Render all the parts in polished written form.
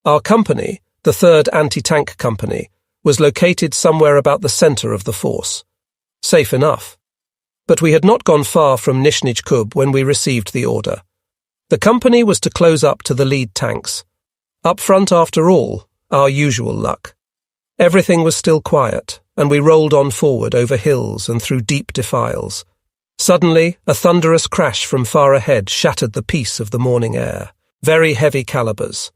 Our company, the 3rd Anti-Tank Company, was located somewhere about the center of the force. Safe enough. But we had not gone far from Nizhny Kub when we received the order. The company was to close up to the lead tanks. Up front, after all, our usual luck. Everything was still quiet, and we rolled on forward over hills and through deep defiles. Suddenly, a thunderous crash from far ahead shattered the peace of the morning air. Very heavy calibers.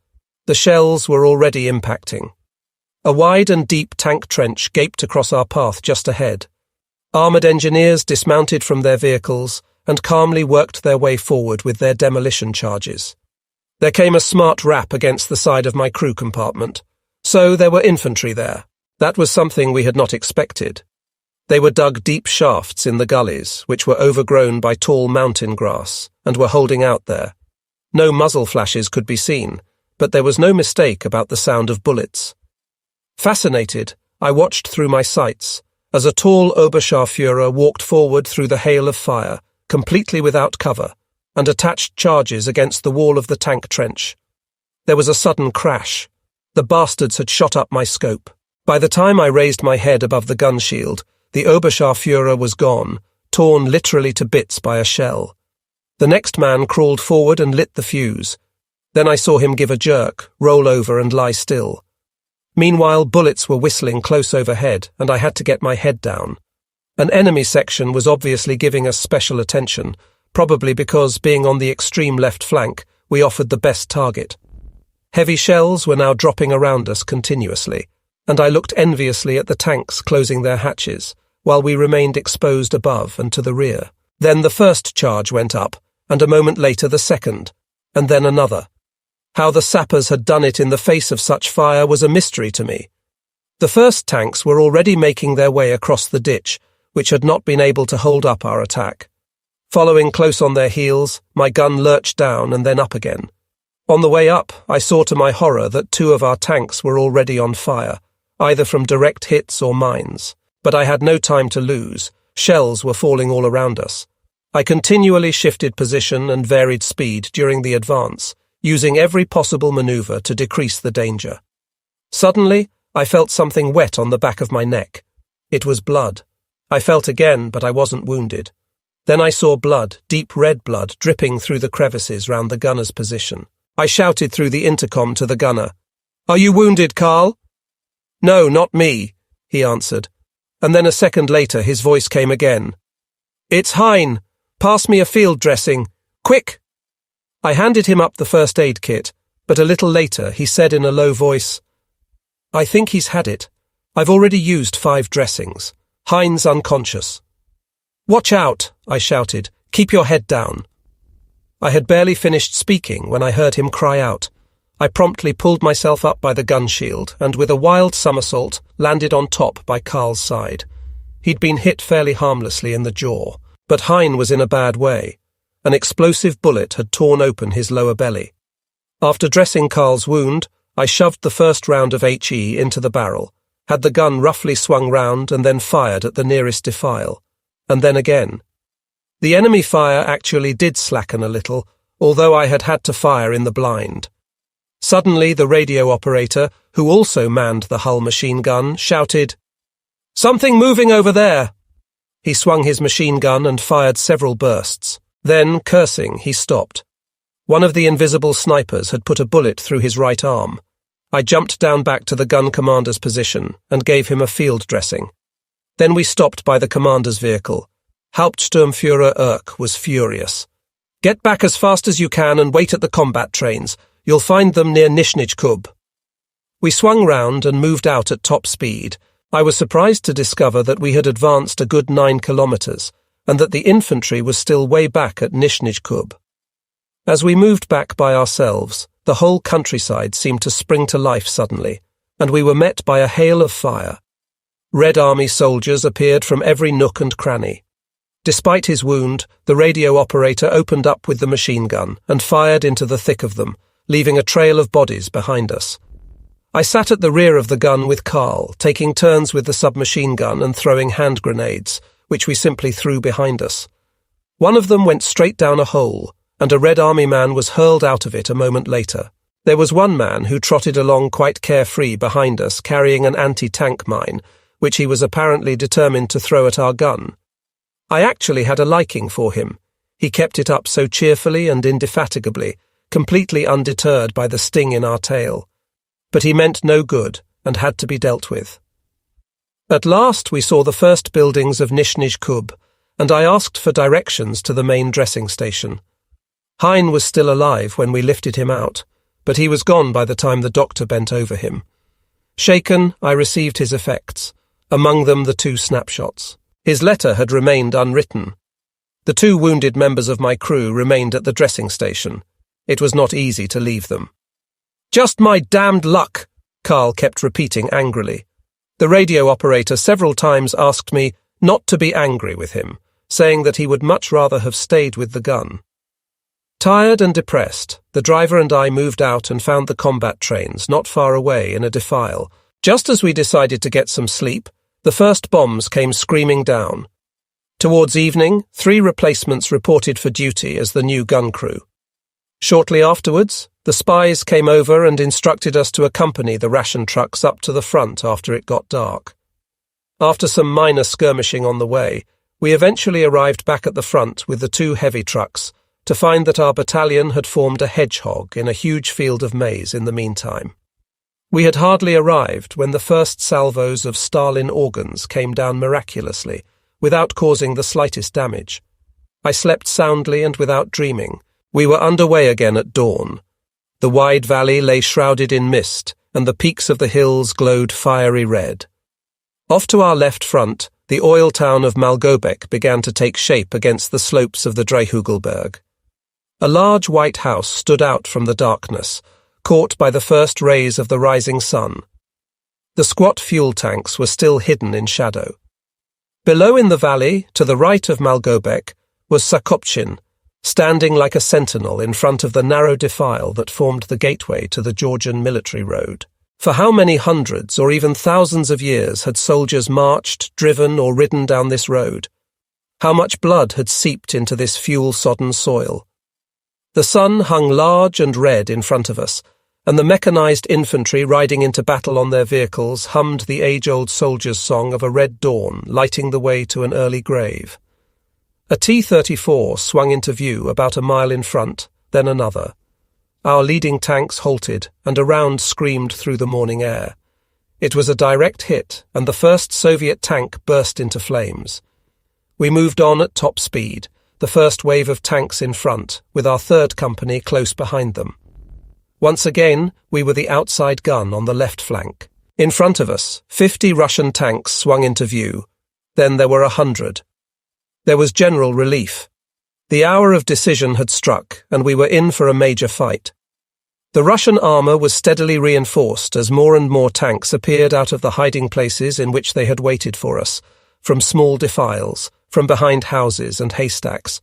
The shells were already impacting. A wide and deep tank trench gaped across our path just ahead. Armoured engineers dismounted from their vehicles and calmly worked their way forward with their demolition charges. There came a smart rap against the side of my crew compartment. So there were infantry there. That was something we had not expected. They were dug deep shafts in the gullies, which were overgrown by tall mountain grass, and were holding out there. No muzzle flashes could be seen, but there was no mistake about the sound of bullets. Fascinated, I watched through my sights as a tall Oberscharführer walked forward through the hail of fire, completely without cover, and attached charges against the wall of the tank trench. There was a sudden crash. The bastards had shot up my scope. By the time I raised my head above the gun shield, the Oberscharführer was gone, torn literally to bits by a shell. The next man crawled forward and lit the fuse. Then I saw him give a jerk, roll over and lie still. Meanwhile, bullets were whistling close overhead, and I had to get my head down. An enemy section was obviously giving us special attention, probably because, being on the extreme left flank, we offered the best target. Heavy shells were now dropping around us continuously, and I looked enviously at the tanks closing their hatches, while we remained exposed above and to the rear. Then the first charge went up, and a moment later the second, and then another. How the sappers had done it in the face of such fire was a mystery to me. The first tanks were already making their way across the ditch, which had not been able to hold up our attack. Following close on their heels, my gun lurched down and then up again. On the way up, I saw to my horror that 2 of our tanks were already on fire, either from direct hits or mines. But I had no time to lose. Shells were falling all around us. I continually shifted position and varied speed during the advance, using every possible maneuver to decrease the danger. Suddenly, I felt something wet on the back of my neck. It was blood. I felt again, but I wasn't wounded. Then I saw blood, deep red blood, dripping through the crevices round the gunner's position. I shouted through the intercom to the gunner, "Are you wounded, Karl?" "No, not me," he answered. And then a second later his voice came again. "It's Hein. Pass me a field dressing. Quick!" I handed him up the first aid kit, but a little later he said in a low voice, "I think he's had it. I've already used 5 dressings. Hein's unconscious." "Watch out," I shouted. "Keep your head down." I had barely finished speaking when I heard him cry out. I promptly pulled myself up by the gun shield and, with a wild somersault, landed on top by Karl's side. He'd been hit fairly harmlessly in the jaw, but Hein was in a bad way. An explosive bullet had torn open his lower belly. After dressing Karl's wound, I shoved the first round of HE into the barrel, had the gun roughly swung round and then fired at the nearest defile, and then again. The enemy fire actually did slacken a little, although I had had to fire in the blind. Suddenly the radio operator, who also manned the Hull machine gun, shouted, "Something moving over there!" He swung his machine gun and fired several bursts. Then, cursing, he stopped. One of the invisible snipers had put a bullet through his right arm. I jumped down back to the gun commander's position and gave him a field dressing. Then we stopped by the commander's vehicle. Hauptsturmführer Erck was furious. "Get back as fast as you can and wait at the combat trains. You'll find them near Nizhny Kub." We swung round and moved out at top speed. I was surprised to discover that we had advanced a good 9 kilometres, and that the infantry was still way back at Nizhny Kub. As we moved back by ourselves, the whole countryside seemed to spring to life suddenly, and we were met by a hail of fire. Red Army soldiers appeared from every nook and cranny. Despite his wound, the radio operator opened up with the machine gun and fired into the thick of them, leaving a trail of bodies behind us. I sat at the rear of the gun with Karl, taking turns with the submachine gun and throwing hand grenades, which we simply threw behind us. One of them went straight down a hole, and a Red Army man was hurled out of it a moment later. There was one man who trotted along quite carefree behind us carrying an anti-tank mine, which he was apparently determined to throw at our gun. I actually had a liking for him. He kept it up so cheerfully and indefatigably, completely undeterred by the sting in our tail. But he meant no good and had to be dealt with. At last we saw the first buildings of Nishnij Kub, and I asked for directions to the main dressing station. Hein was still alive when we lifted him out, but he was gone by the time the doctor bent over him. Shaken, I received his effects, among them the 2 snapshots. His letter had remained unwritten. The 2 wounded members of my crew remained at the dressing station. It was not easy to leave them. "Just my damned luck," Carl kept repeating angrily. The radio operator several times asked me not to be angry with him, saying that he would much rather have stayed with the gun. Tired and depressed, the driver and I moved out and found the combat trains not far away in a defile. Just as we decided to get some sleep, the first bombs came screaming down. Towards evening, 3 replacements reported for duty as the new gun crew. Shortly afterwards, the spies came over and instructed us to accompany the ration trucks up to the front after it got dark. After some minor skirmishing on the way, we eventually arrived back at the front with the 2 heavy trucks, to find that our battalion had formed a hedgehog in a huge field of maize in the meantime. We had hardly arrived when the first salvos of Stalin organs came down miraculously, without causing the slightest damage. I slept soundly and without dreaming. We were underway again at dawn. The wide valley lay shrouded in mist, and the peaks of the hills glowed fiery red. Off to our left front, the oil town of Malgobek began to take shape against the slopes of the Dreihugelberg. A large white house stood out from the darkness, caught by the first rays of the rising sun. The squat fuel tanks were still hidden in shadow. Below in the valley, to the right of Malgobek, was Sakopchin, standing like a sentinel in front of the narrow defile that formed the gateway to the Georgian military road. For how many hundreds or even thousands of years had soldiers marched, driven, or ridden down this road? How much blood had seeped into this fuel-sodden soil? The sun hung large and red in front of us, and the mechanized infantry riding into battle on their vehicles hummed the age-old soldier's song of a red dawn lighting the way to an early grave. A T-34 swung into view about a mile in front, then another. Our leading tanks halted, and a round screamed through the morning air. It was a direct hit, and the first Soviet tank burst into flames. We moved on at top speed, the first wave of tanks in front, with our 3rd company close behind them. Once again, we were the outside gun on the left flank. In front of us, 50 Russian tanks swung into view. Then there were 100. There was general relief. The hour of decision had struck, and we were in for a major fight. The Russian armour was steadily reinforced as more and more tanks appeared out of the hiding places in which they had waited for us, from small defiles, from behind houses and haystacks.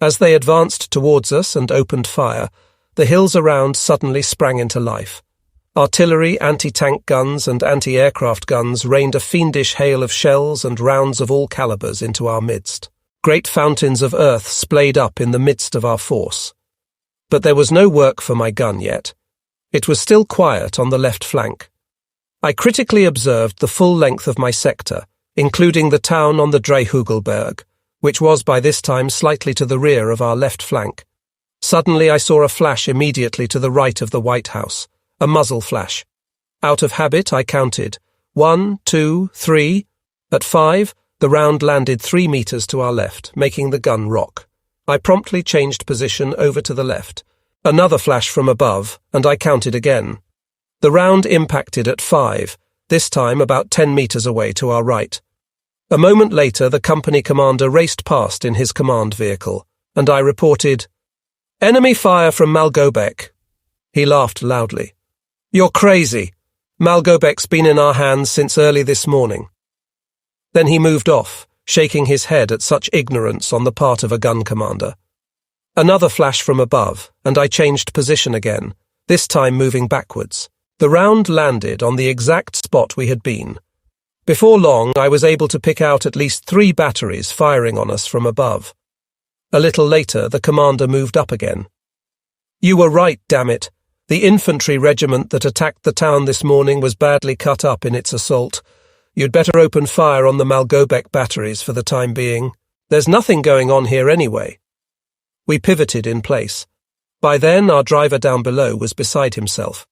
As they advanced towards us and opened fire, the hills around suddenly sprang into life. Artillery, anti-tank guns and anti-aircraft guns rained a fiendish hail of shells and rounds of all calibers into our midst. Great fountains of earth splayed up in the midst of our force. But there was no work for my gun yet. It was still quiet on the left flank. I critically observed the full length of my sector, including the town on the Dreihugelberg, which was by this time slightly to the rear of our left flank. Suddenly I saw a flash immediately to the right of the White House, a muzzle flash. Out of habit I counted. 1, 2, 3. At 5, the round landed 3 meters to our left, making the gun rock. I promptly changed position over to the left. Another flash from above, and I counted again. The round impacted at 5, this time about 10 meters away to our right. A moment later, the company commander raced past in his command vehicle, and I reported, "Enemy fire from Malgobek." He laughed loudly. "You're crazy. Malgobek's been in our hands since early this morning." Then he moved off, shaking his head at such ignorance on the part of a gun commander. Another flash from above, and I changed position again, this time moving backwards. The round landed on the exact spot we had been. Before long, I was able to pick out at least 3 batteries firing on us from above. A little later, the commander moved up again. "You were right, damn it. The infantry regiment that attacked the town this morning was badly cut up in its assault. You'd better open fire on the Malgobek batteries for the time being. There's nothing going on here anyway." We pivoted in place. By then, our driver down below was beside himself.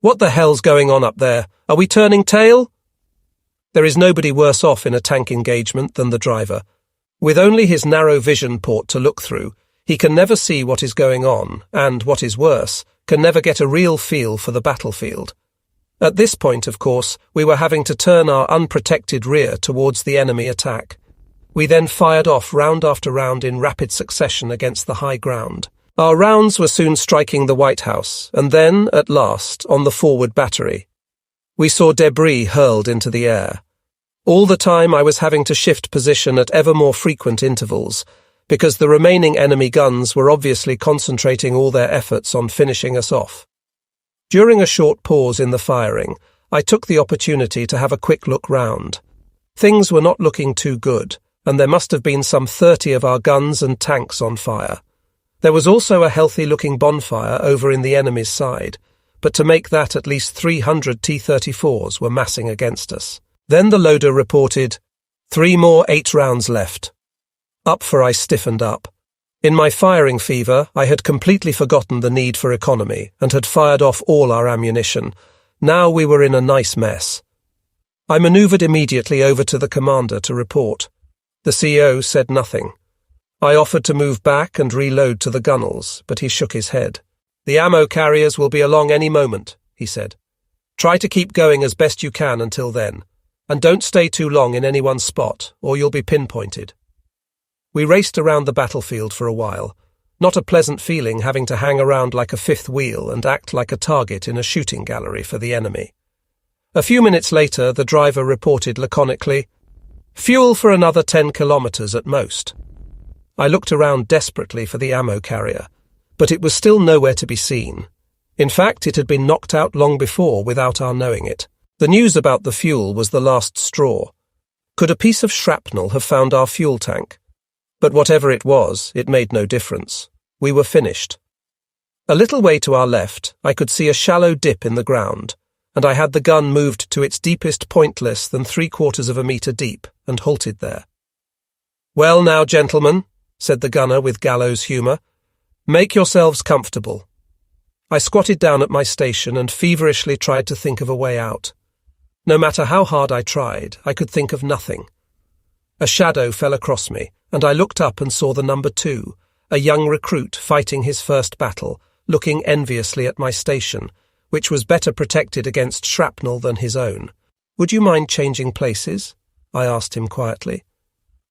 "What the hell's going on up there? Are we turning tail?" There is nobody worse off in a tank engagement than the driver. With only his narrow vision port to look through, he can never see what is going on and, what is worse, can never get a real feel for the battlefield. At this point, of course, we were having to turn our unprotected rear towards the enemy attack. We then fired off round after round in rapid succession against the high ground. Our rounds were soon striking the White House, and then, at last, on the forward battery. We saw debris hurled into the air. All the time I was having to shift position at ever more frequent intervals, because the remaining enemy guns were obviously concentrating all their efforts on finishing us off. During a short pause in the firing, I took the opportunity to have a quick look round. Things were not looking too good, and there must have been some 30 of our guns and tanks on fire. There was also a healthy-looking bonfire over in the enemy's side, but to make that at least 300 T-34s were massing against us. Then the loader reported, 3 more 8 rounds left. Up for I stiffened up. In my firing fever, I had completely forgotten the need for economy and had fired off all our ammunition. Now we were in a nice mess. I manoeuvred immediately over to the commander to report. The CO said nothing. I offered to move back and reload to the gunnels, but he shook his head. "The ammo carriers will be along any moment," he said. "Try to keep going as best you can until then, and don't stay too long in any one spot, or you'll be pinpointed." We raced around the battlefield for a while, not a pleasant feeling having to hang around like a fifth wheel and act like a target in a shooting gallery for the enemy. A few minutes later, the driver reported laconically, "Fuel for another 10 kilometers at most." I looked around desperately for the ammo carrier, but it was still nowhere to be seen. In fact, it had been knocked out long before without our knowing it. The news about the fuel was the last straw. Could a piece of shrapnel have found our fuel tank? But whatever it was, it made no difference. We were finished. A little way to our left, I could see a shallow dip in the ground, and I had the gun moved to its deepest point less than 3/4 of a metre deep, and halted there. "Well now, gentlemen," said the gunner with gallows humour, "make yourselves comfortable." I squatted down at my station and feverishly tried to think of a way out. No matter how hard I tried, I could think of nothing. A shadow fell across me, and I looked up and saw the number 2, a young recruit fighting his first battle, looking enviously at my station, which was better protected against shrapnel than his own. "Would you mind changing places?" I asked him quietly.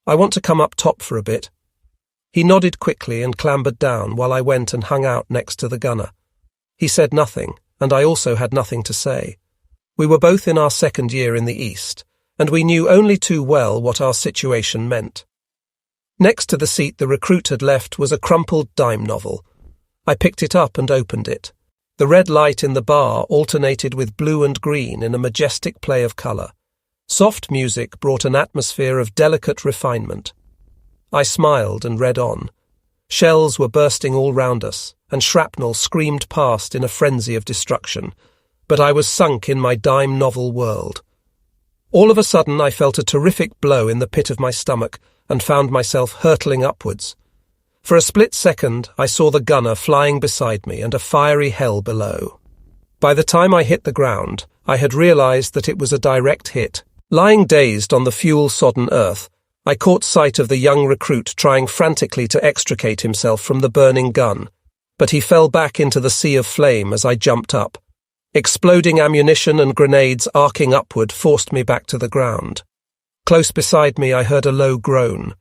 "I want to come up top for a bit." He nodded quickly and clambered down while I went and hung out next to the gunner. He said nothing, and I also had nothing to say. We were both in our second year in the East, and we knew only too well what our situation meant. Next to the seat the recruit had left was a crumpled dime novel. I picked it up and opened it. The red light in the bar alternated with blue and green in a majestic play of colour. Soft music brought an atmosphere of delicate refinement. I smiled and read on. Shells were bursting all round us, and shrapnel screamed past in a frenzy of destruction, but I was sunk in my dime novel world. All of a sudden I felt a terrific blow in the pit of my stomach and found myself hurtling upwards. For a split second I saw the gunner flying beside me and a fiery hell below. By the time I hit the ground, I had realized that it was a direct hit. Lying dazed on the fuel-sodden earth, I caught sight of the young recruit trying frantically to extricate himself from the burning gun, but he fell back into the sea of flame as I jumped up. Exploding ammunition and grenades arcing upward forced me back to the ground. Close beside me I heard a low groan.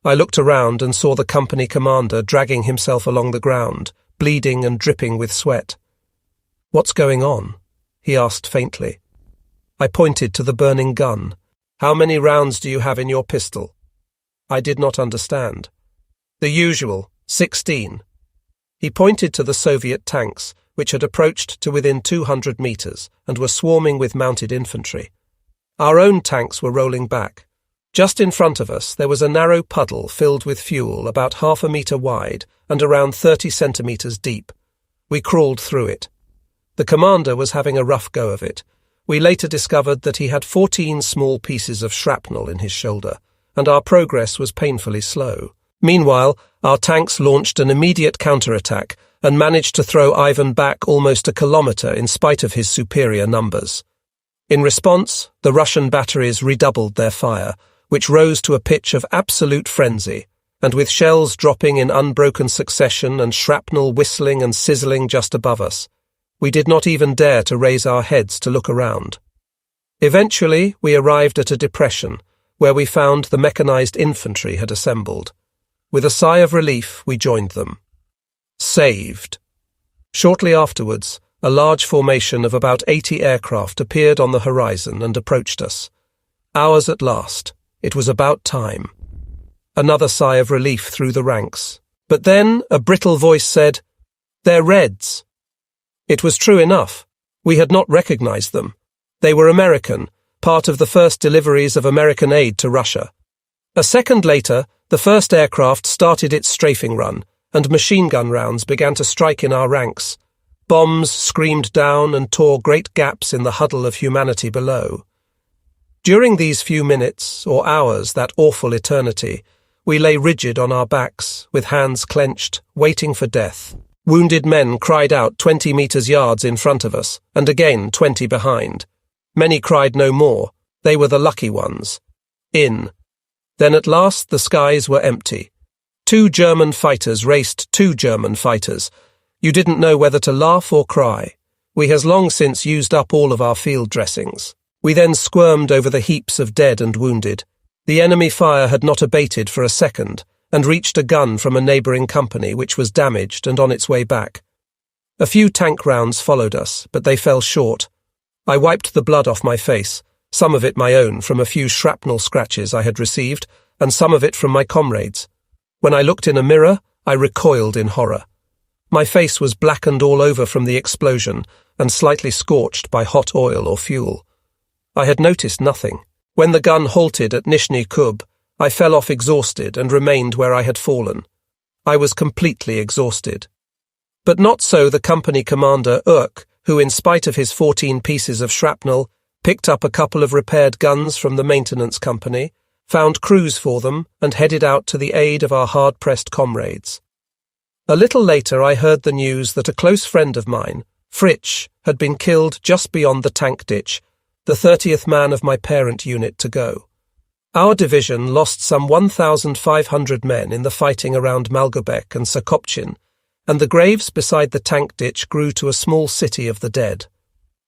I looked around and saw the company commander dragging himself along the ground, bleeding and dripping with sweat. "What's going on?" he asked faintly. I pointed to the burning gun. "How many rounds do you have in your pistol?" I did not understand. "The usual, 16. He pointed to the Soviet tanks, which had approached to within 200 metres and were swarming with mounted infantry. Our own tanks were rolling back. Just in front of us there was a narrow puddle filled with fuel about 1/2 metre wide and around 30 centimetres deep. We crawled through it. The commander was having a rough go of it. We later discovered that he had 14 small pieces of shrapnel in his shoulder, and our progress was painfully slow. Meanwhile, our tanks launched an immediate counterattack and managed to throw Ivan back almost a kilometre in spite of his superior numbers. In response, the Russian batteries redoubled their fire, which rose to a pitch of absolute frenzy, and with shells dropping in unbroken succession and shrapnel whistling and sizzling just above us, we did not even dare to raise our heads to look around. Eventually, we arrived at a depression, where we found the mechanized infantry had assembled. With a sigh of relief, we joined them. Saved. Shortly afterwards, a large formation of about 80 aircraft appeared on the horizon and approached us. Ours at last. It was about time. Another sigh of relief through the ranks. But then a brittle voice said, "They're Reds." It was true enough. We had not recognized them. They were American, part of the first deliveries of American aid to Russia. A second later, the first aircraft started its strafing run, and machine gun rounds began to strike in our ranks. Bombs screamed down and tore great gaps in the huddle of humanity below. During these few minutes, or hours, that awful eternity, we lay rigid on our backs, with hands clenched, waiting for death. Wounded men cried out 20 yards in front of us, and again 20 behind. Many cried no more. They were the lucky ones. In. Then at last the skies were empty. 2 German fighters raced 2 German fighters. You didn't know whether to laugh or cry. We has long since used up all of our field dressings. We then squirmed over the heaps of dead and wounded. The enemy fire had not abated for a second, and reached a gun from a neighbouring company which was damaged and on its way back. A few tank rounds followed us, but they fell short. I wiped the blood off my face, some of it my own from a few shrapnel scratches I had received, and some of it from my comrades. When I looked in a mirror, I recoiled in horror. My face was blackened all over from the explosion and slightly scorched by hot oil or fuel. I had noticed nothing. When the gun halted at Nizhny Kub, I fell off exhausted and remained where I had fallen. I was completely exhausted. But not so the company commander, Urk, who, in spite of his 14 pieces of shrapnel, picked up a couple of repaired guns from the maintenance company, found crews for them, and headed out to the aid of our hard-pressed comrades. A little later I heard the news that a close friend of mine, Fritsch, had been killed just beyond the tank ditch, the 30th man of my parent unit to go. Our division lost some 1,500 men in the fighting around Malgobek and Sokopchin, and the graves beside the tank ditch grew to a small city of the dead.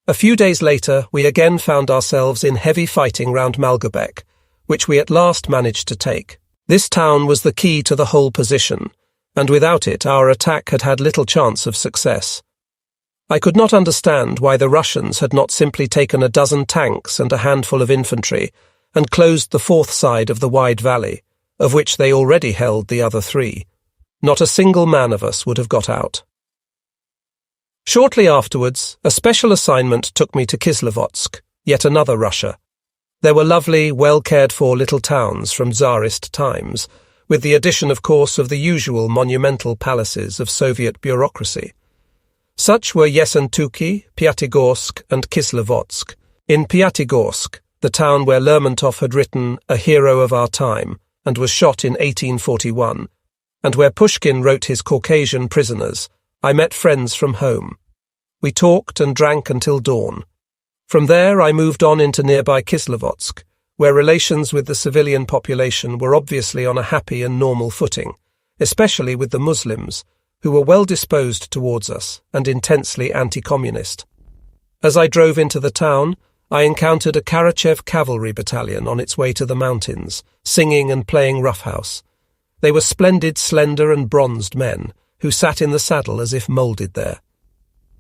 A few days later, we again found ourselves in heavy fighting round Malgobek, which we at last managed to take. This town was the key to the whole position, and without it our attack had had little chance of success. I could not understand why the Russians had not simply taken a dozen tanks and a handful of infantry and closed the fourth side of the wide valley, of which they already held the other 3. Not a single man of us would have got out. Shortly afterwards, a special assignment took me to Kislovodsk, yet another Russia. There were lovely, well-cared-for little towns from Tsarist times, with the addition, of course, of the usual monumental palaces of Soviet bureaucracy. Such were Yessentuki, Pyatigorsk, and Kislovodsk. In Pyatigorsk, the town where Lermontov had written A Hero of Our Time and was shot in 1841, and where Pushkin wrote his Caucasian Prisoners, I met friends from home. We talked and drank until dawn. From there I moved on into nearby Kislovodsk, where relations with the civilian population were obviously on a happy and normal footing, especially with the Muslims, who were well disposed towards us and intensely anti-communist. As I drove into the town, I encountered a Karachev cavalry battalion on its way to the mountains, singing and playing roughhouse. They were splendid, slender and bronzed men, who sat in the saddle as if moulded there.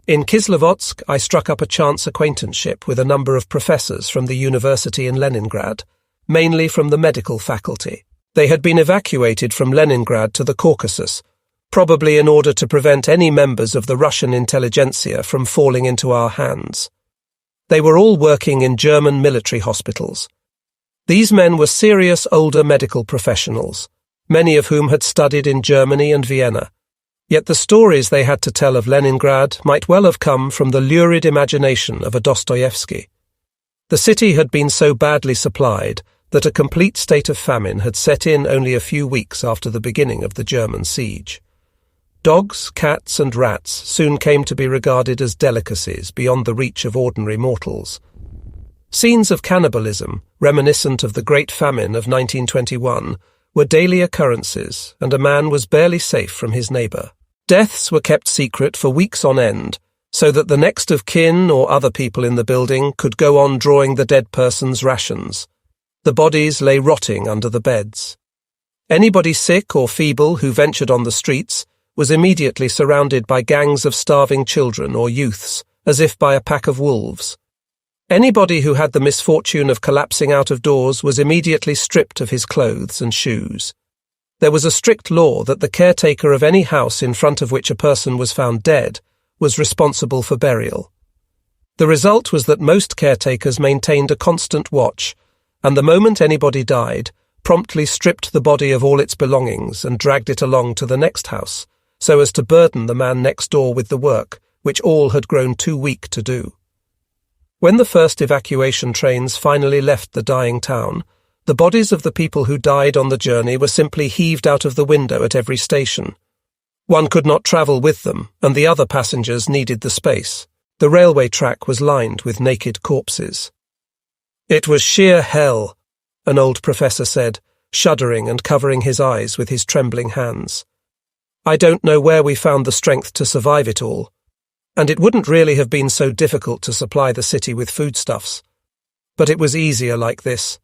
In Kislovodsk, I struck up a chance acquaintanceship with a number of professors from the university in Leningrad, mainly from the medical faculty. They had been evacuated from Leningrad to the Caucasus, probably in order to prevent any members of the Russian intelligentsia from falling into our hands. They were all working in German military hospitals. These men were serious older medical professionals, many of whom had studied in Germany and Vienna. Yet the stories they had to tell of Leningrad might well have come from the lurid imagination of a Dostoevsky. The city had been so badly supplied that a complete state of famine had set in only a few weeks after the beginning of the German siege. Dogs, cats, and rats soon came to be regarded as delicacies beyond the reach of ordinary mortals. Scenes of cannibalism, reminiscent of the Great Famine of 1921, were daily occurrences, and a man was barely safe from his neighbour. Deaths were kept secret for weeks on end, so that the next of kin or other people in the building could go on drawing the dead person's rations. The bodies lay rotting under the beds. Anybody sick or feeble who ventured on the streets was immediately surrounded by gangs of starving children or youths, as if by a pack of wolves. Anybody who had the misfortune of collapsing out of doors was immediately stripped of his clothes and shoes. There was a strict law that the caretaker of any house in front of which a person was found dead was responsible for burial. The result was that most caretakers maintained a constant watch, and the moment anybody died, promptly stripped the body of all its belongings and dragged it along to the next house, so as to burden the man next door with the work, which all had grown too weak to do. When the first evacuation trains finally left the dying town, the bodies of the people who died on the journey were simply heaved out of the window at every station. One could not travel with them, and the other passengers needed the space. The railway track was lined with naked corpses. "It was sheer hell," an old professor said, shuddering and covering his eyes with his trembling hands. "I don't know where we found the strength to survive it all. And it wouldn't really have been so difficult to supply the city with foodstuffs. But it was easier like this.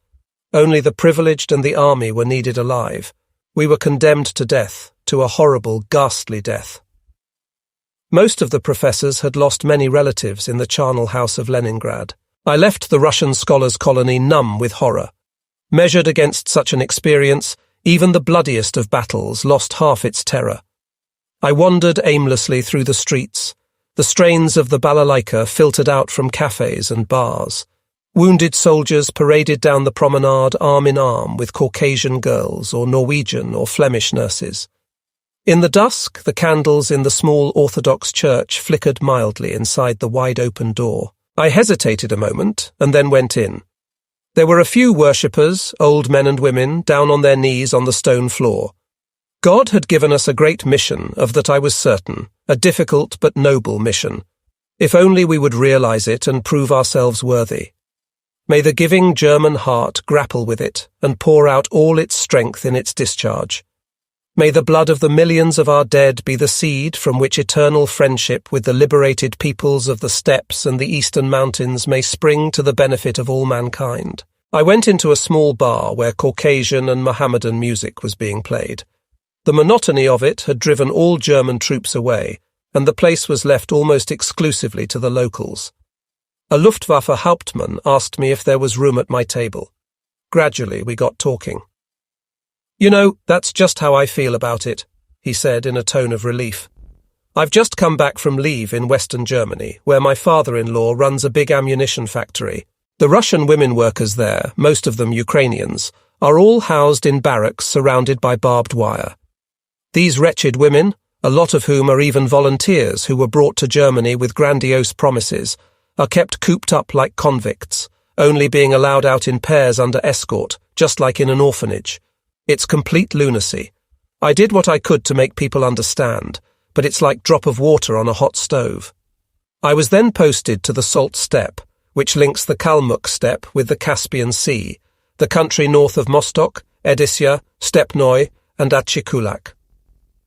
Only the privileged and the army were needed alive. We were condemned to death, to a horrible, ghastly death." Most of the professors had lost many relatives in the charnel house of Leningrad. I left the Russian scholars' colony numb with horror. Measured against such an experience, even the bloodiest of battles lost half its terror. I wandered aimlessly through the streets. The strains of the balalaika filtered out from cafes and bars. Wounded soldiers paraded down the promenade arm in arm with Caucasian girls or Norwegian or Flemish nurses. In the dusk, the candles in the small Orthodox church flickered mildly inside the wide-open door. I hesitated a moment and then went in. There were a few worshippers, old men and women, down on their knees on the stone floor. God had given us a great mission, of that I was certain, a difficult but noble mission. If only we would realize it and prove ourselves worthy. May the giving German heart grapple with it and pour out all its strength in its discharge. May the blood of the millions of our dead be the seed from which eternal friendship with the liberated peoples of the steppes and the eastern mountains may spring to the benefit of all mankind. I went into a small bar where Caucasian and Mohammedan music was being played. The monotony of it had driven all German troops away, and the place was left almost exclusively to the locals. A Luftwaffe Hauptmann asked me if there was room at my table. Gradually we got talking. "You know, that's just how I feel about it," he said in a tone of relief. "I've just come back from leave in Western Germany, where my father-in-law runs a big ammunition factory. The Russian women workers there, most of them Ukrainians, are all housed in barracks surrounded by barbed wire. These wretched women, a lot of whom are even volunteers who were brought to Germany with grandiose promises, are kept cooped up like convicts, only being allowed out in pairs under escort, just like in an orphanage. It's complete lunacy. I did what I could to make people understand, but it's like drop of water on a hot stove. I was then posted to the Salt Steppe, which links the Kalmuk Steppe with the Caspian Sea, the country north of Mostok, Edessia, Stepnoy, and Achikulak.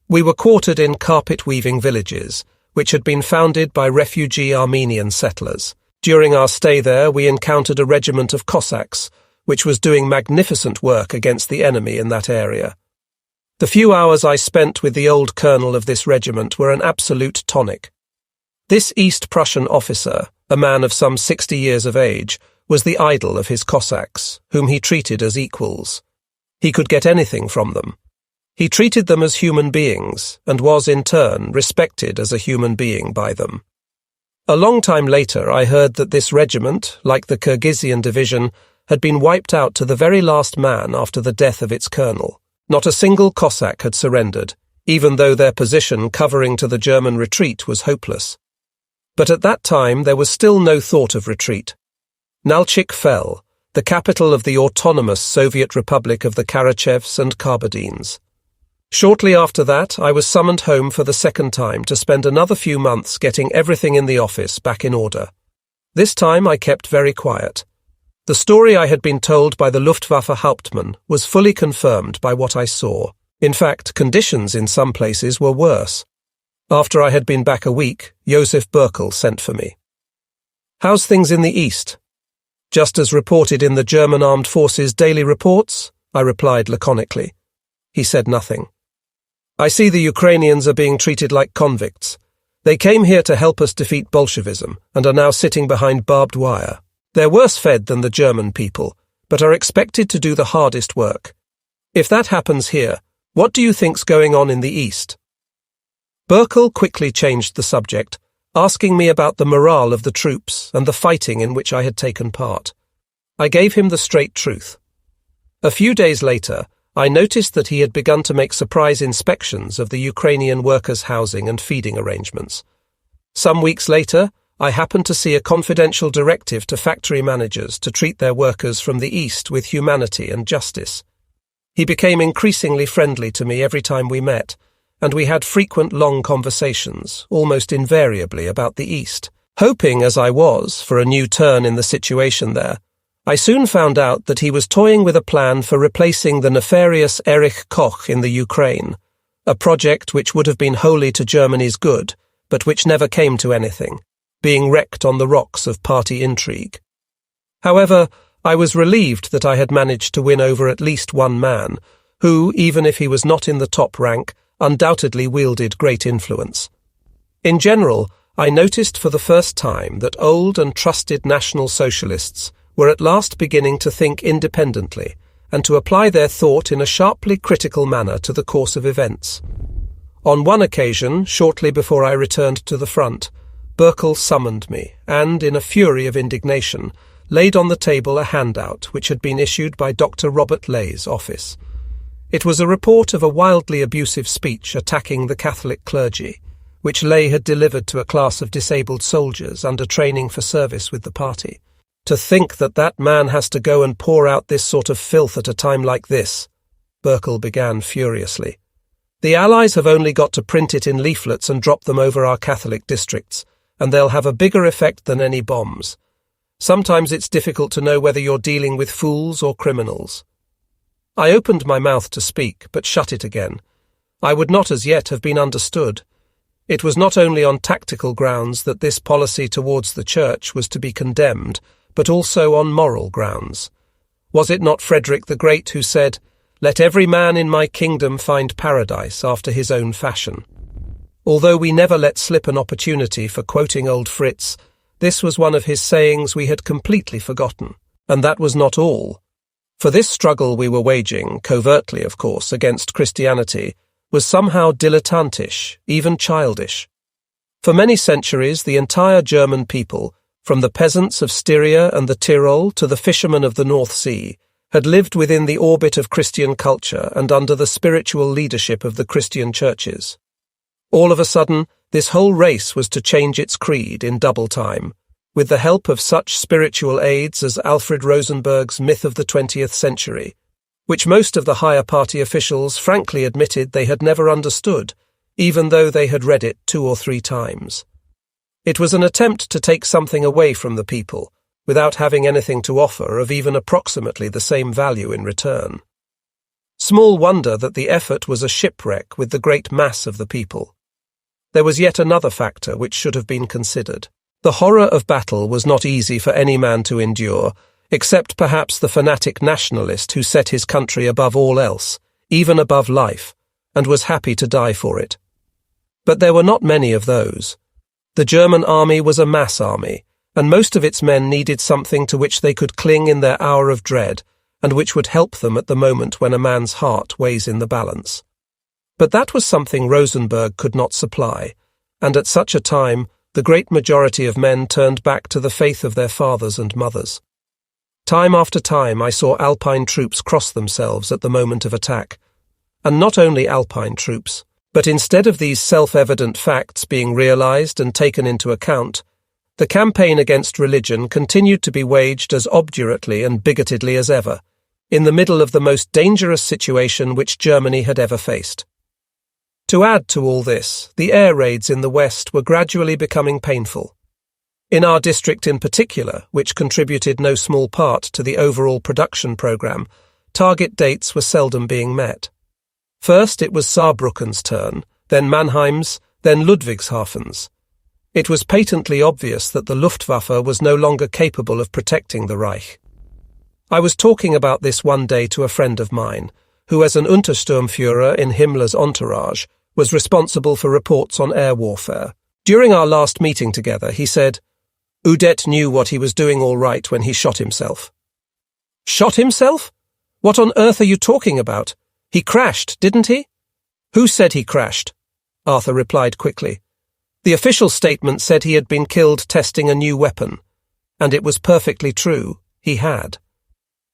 We were quartered in carpet-weaving villages, which had been founded by refugee Armenian settlers. During our stay there, we encountered a regiment of Cossacks, which was doing magnificent work against the enemy in that area. The few hours I spent with the old colonel of this regiment were an absolute tonic. This East Prussian officer, a man of some 60 years of age, was the idol of his Cossacks, whom he treated as equals. He could get anything from them. He treated them as human beings, and was, in turn, respected as a human being by them. A long time later I heard that this regiment, like the Kyrgyzian division, had been wiped out to the very last man after the death of its colonel. Not a single Cossack had surrendered, even though their position covering to the German retreat was hopeless. But at that time there was still no thought of retreat. Nalchik fell, the capital of the autonomous Soviet Republic of the Karachevs and Kabardines. Shortly after that, I was summoned home for the second time to spend another few months getting everything in the office back in order. This time I kept very quiet. The story I had been told by the Luftwaffe Hauptmann was fully confirmed by what I saw. In fact, conditions in some places were worse. After I had been back a week, Josef Burkel sent for me. "How's things in the east?" "Just as reported in the German Armed Forces daily reports," I replied laconically. He said nothing. "I see the Ukrainians are being treated like convicts. They came here to help us defeat Bolshevism and are now sitting behind barbed wire. They're worse fed than the German people, but are expected to do the hardest work. If that happens here, what do you think's going on in the east?" Burkel quickly changed the subject, asking me about the morale of the troops and the fighting in which I had taken part. I gave him the straight truth. A few days later, I noticed that he had begun to make surprise inspections of the Ukrainian workers' housing and feeding arrangements. Some weeks later, I happened to see a confidential directive to factory managers to treat their workers from the east with humanity and justice. He became increasingly friendly to me every time we met, and we had frequent long conversations, almost invariably about the east. Hoping, as I was, for a new turn in the situation there, I soon found out that he was toying with a plan for replacing the nefarious Erich Koch in the Ukraine, a project which would have been wholly to Germany's good, but which never came to anything, being wrecked on the rocks of party intrigue. However, I was relieved that I had managed to win over at least one man, who, even if he was not in the top rank, undoubtedly wielded great influence. In general, I noticed for the first time that old and trusted National Socialists were at last beginning to think independently and to apply their thought in a sharply critical manner to the course of events. On one occasion, shortly before I returned to the front, Burkel summoned me and, in a fury of indignation, laid on the table a handout which had been issued by Dr. Robert Lay's office. It was a report of a wildly abusive speech attacking the Catholic clergy, which Lay had delivered to a class of disabled soldiers under training for service with the party. "To think that that man has to go and pour out this sort of filth at a time like this," Burkel began furiously. "The Allies have only got to print it in leaflets and drop them over our Catholic districts, and they'll have a bigger effect than any bombs. Sometimes it's difficult to know whether you're dealing with fools or criminals." I opened my mouth to speak, but shut it again. I would not as yet have been understood. It was not only on tactical grounds that this policy towards the Church was to be condemned, but also on moral grounds. Was it not Frederick the Great who said, "Let every man in my kingdom find paradise after his own fashion"? Although we never let slip an opportunity for quoting old Fritz, this was one of his sayings we had completely forgotten. And that was not all. For this struggle we were waging, covertly of course, against Christianity, was somehow dilettantish, even childish. For many centuries the entire German people, from the peasants of Styria and the Tyrol to the fishermen of the North Sea, had lived within the orbit of Christian culture and under the spiritual leadership of the Christian churches. All of a sudden, this whole race was to change its creed in double time, with the help of such spiritual aids as Alfred Rosenberg's Myth of the 20th Century, which most of the higher party officials frankly admitted they had never understood, even though they had read it 2 or 3 times. It was an attempt to take something away from the people, without having anything to offer of even approximately the same value in return. Small wonder that the effort was a shipwreck with the great mass of the people. There was yet another factor which should have been considered. The horror of battle was not easy for any man to endure, except perhaps the fanatic nationalist who set his country above all else, even above life, and was happy to die for it. But there were not many of those. The German army was a mass army, and most of its men needed something to which they could cling in their hour of dread, and which would help them at the moment when a man's heart weighs in the balance. But that was something Rosenberg could not supply, and at such a time the great majority of men turned back to the faith of their fathers and mothers. Time after time I saw Alpine troops cross themselves at the moment of attack, and not only Alpine troops, But instead of these self-evident facts being realized and taken into account, the campaign against religion continued to be waged as obdurately and bigotedly as ever, in the middle of the most dangerous situation which Germany had ever faced. To add to all this, the air raids in the West were gradually becoming painful. In our district in particular, which contributed no small part to the overall production program, target dates were seldom being met. First it was Saarbrücken's turn, then Mannheim's, then Ludwigshafen's. It was patently obvious that the Luftwaffe was no longer capable of protecting the Reich. I was talking about this one day to a friend of mine, who as an Untersturmführer in Himmler's entourage was responsible for reports on air warfare. During our last meeting together, he said, "Udet knew what he was doing all right when he shot himself." "Shot himself? What on earth are you talking about? He crashed, didn't he?" "Who said he crashed?" Arthur replied quickly. "The official statement said he had been killed testing a new weapon. And it was perfectly true, he had.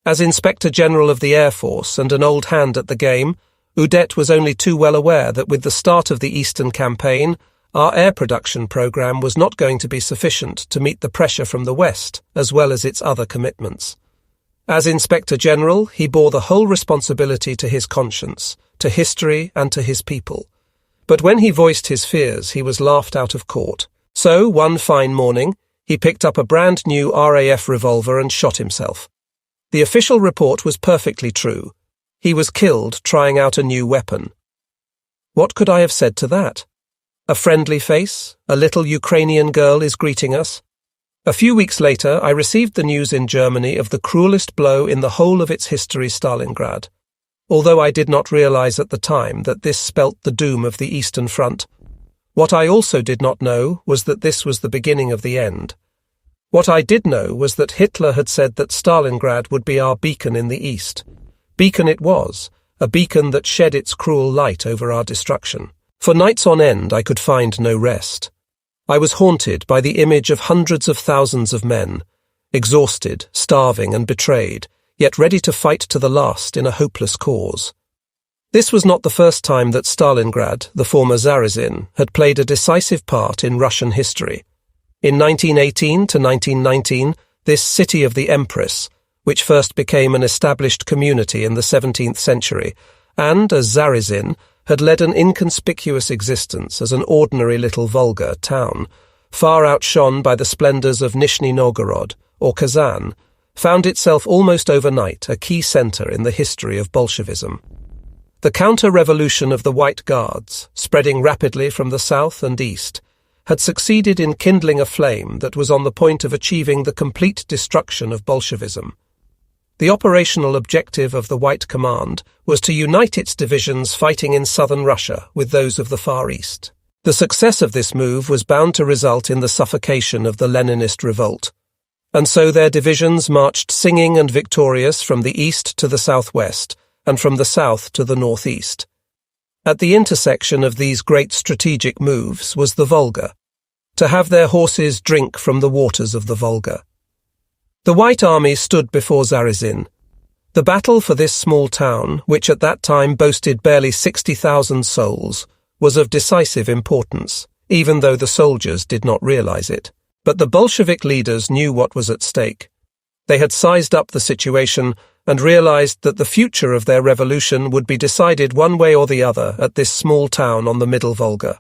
As Inspector General of the Air Force and an old hand at the game, Udet was only too well aware that with the start of the Eastern Campaign, our air production program was not going to be sufficient to meet the pressure from the West, as well as its other commitments. As Inspector General, he bore the whole responsibility to his conscience, to history and to his people. But when he voiced his fears, he was laughed out of court. So, one fine morning, he picked up a brand new RAF revolver and shot himself. The official report was perfectly true. He was killed trying out a new weapon. What could I have said to that? A friendly face, a little Ukrainian girl is greeting us. A few weeks later, I received the news in Germany of the cruelest blow in the whole of its history, Stalingrad. Although I did not realize at the time that this spelt the doom of the Eastern Front. What I also did not know was that this was the beginning of the end. What I did know was that Hitler had said that Stalingrad would be our beacon in the East. Beacon it was, a beacon that shed its cruel light over our destruction. For nights on end I could find no rest. I was haunted by the image of hundreds of thousands of men, exhausted, starving and betrayed, yet ready to fight to the last in a hopeless cause. This was not the first time that Stalingrad, the former Zarizin, had played a decisive part in Russian history. In 1918 to 1919, this city of the Empress, which first became an established community in the 17th century, and, as Zarizin, had led an inconspicuous existence as an ordinary little Volga town, far outshone by the splendours of Nizhny Novgorod or Kazan, found itself almost overnight a key centre in the history of Bolshevism. The counter-revolution of the White Guards, spreading rapidly from the south and east, had succeeded in kindling a flame that was on the point of achieving the complete destruction of Bolshevism. The operational objective of the White Command was to unite its divisions fighting in southern Russia with those of the Far East. The success of this move was bound to result in the suffocation of the Leninist revolt, and so their divisions marched singing and victorious from the east to the southwest, and from the south to the northeast. At the intersection of these great strategic moves was the Volga, to have their horses drink from the waters of the Volga. The White Army stood before Zarizin. The battle for this small town, which at that time boasted barely 60,000 souls, was of decisive importance, even though the soldiers did not realize it. But the Bolshevik leaders knew what was at stake. They had sized up the situation and realized that the future of their revolution would be decided one way or the other at this small town on the Middle Volga.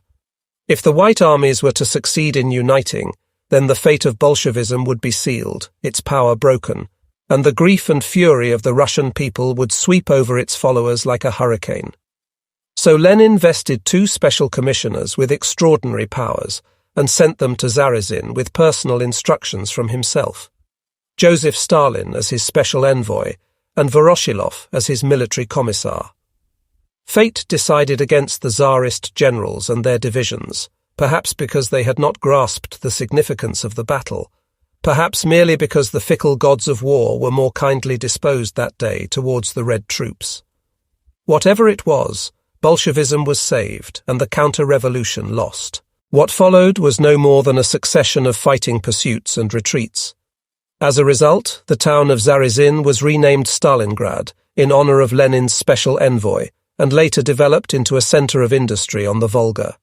If the White Armies were to succeed in uniting, then the fate of Bolshevism would be sealed, its power broken, and the grief and fury of the Russian people would sweep over its followers like a hurricane. So Lenin vested 2 special commissioners with extraordinary powers and sent them to Zarizin with personal instructions from himself. Joseph Stalin as his special envoy and Voroshilov as his military commissar. Fate decided against the Tsarist generals and their divisions, perhaps because they had not grasped the significance of the battle, perhaps merely because the fickle gods of war were more kindly disposed that day towards the Red troops. Whatever it was, Bolshevism was saved and the counter-revolution lost. What followed was no more than a succession of fighting pursuits and retreats. As a result, the town of Zarizin was renamed Stalingrad in honor of Lenin's special envoy and later developed into a centre of industry on the Volga.